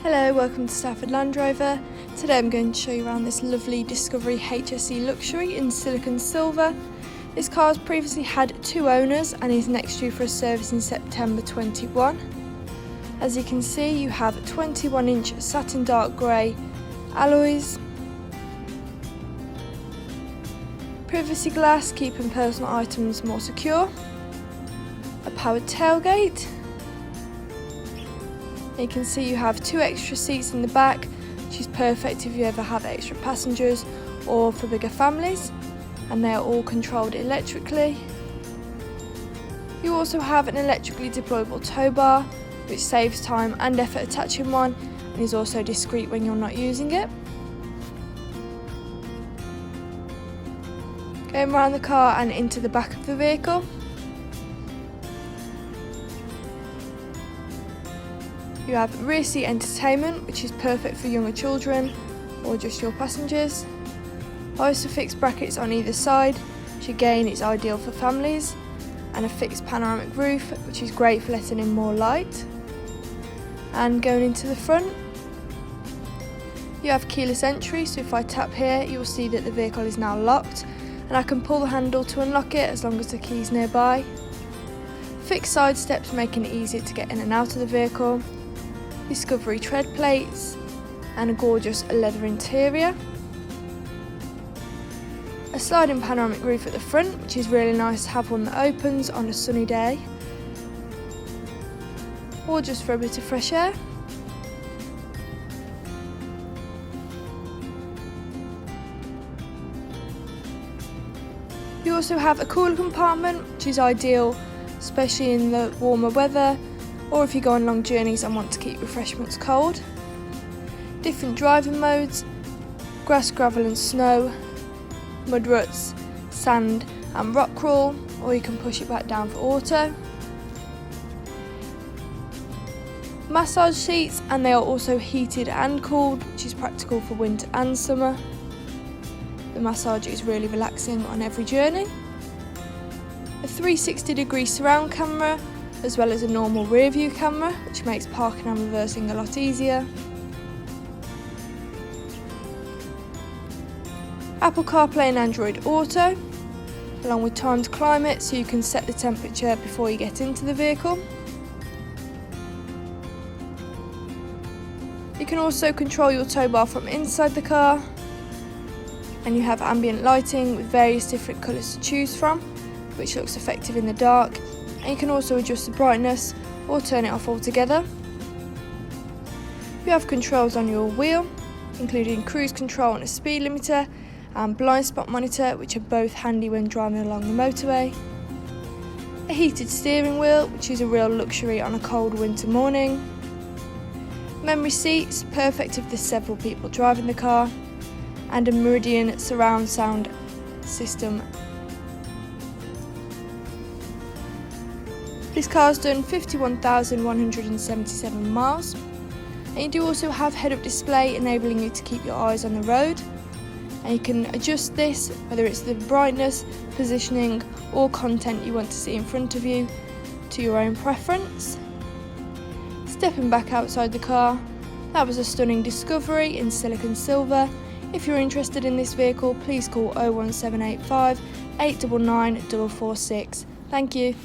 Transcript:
Hello, welcome to Stafford Land Rover. Today I'm going to show you around this lovely Discovery HSE Luxury in silicon silver. This car has previously had 2 owners and is next due for a service in September 21. As you can see, you have 21-inch satin dark grey alloys, privacy glass keeping personal items more secure, a powered tailgate. You can see you have 2 extra seats in the back, which is perfect if you ever have extra passengers or for bigger families, and they are all controlled electrically. You also have an electrically deployable tow bar, which saves time and effort attaching one and is also discreet when you're not using it. Going around the car and into the back of the vehicle. You have rear seat entertainment, which is perfect for younger children or just your passengers. Isofix brackets on either side, which again is ideal for families, and a fixed panoramic roof, which is great for letting in more light. And going into the front, you have keyless entry, so if I tap here you'll see that the vehicle is now locked and I can pull the handle to unlock it as long as the key is nearby. Fixed side steps making it easier to get in and out of the vehicle. Discovery tread plates and a gorgeous leather interior. A sliding panoramic roof at the front, which is really nice to have one that opens on a sunny day or just for a bit of fresh air. You also have a cooler compartment, which is ideal especially in the warmer weather or if you go on long journeys and want to keep refreshments cold. Different driving modes: grass, gravel and snow, mud ruts, sand and rock crawl, or you can push it back down for auto. Massage seats, and they are also heated and cooled, which is practical for winter and summer. The massage is really relaxing on every journey. A 360-degree surround camera, as well as a normal rear view camera, which makes parking and reversing a lot easier. Apple CarPlay and Android Auto, along with timed climate, so you can set the temperature before you get into the vehicle. You can also control your tow bar from inside the car, and you have ambient lighting with various different colours to choose from, which looks effective in the dark, and you can also adjust the brightness or turn it off altogether. You have controls on your wheel, including cruise control and a speed limiter, and blind spot monitor, which are both handy when driving along the motorway. A heated steering wheel, which is a real luxury on a cold winter morning. Memory seats, perfect if there's several people driving the car, and a Meridian surround sound system. This car's done 51,177 miles, and you do also have head-up display enabling you to keep your eyes on the road, and you can adjust this whether it's the brightness, positioning or content you want to see in front of you to your own preference. Stepping back outside the car, that was a stunning Discovery in silicon silver. If you're interested in this vehicle, please call 01785 899 446. Thank you.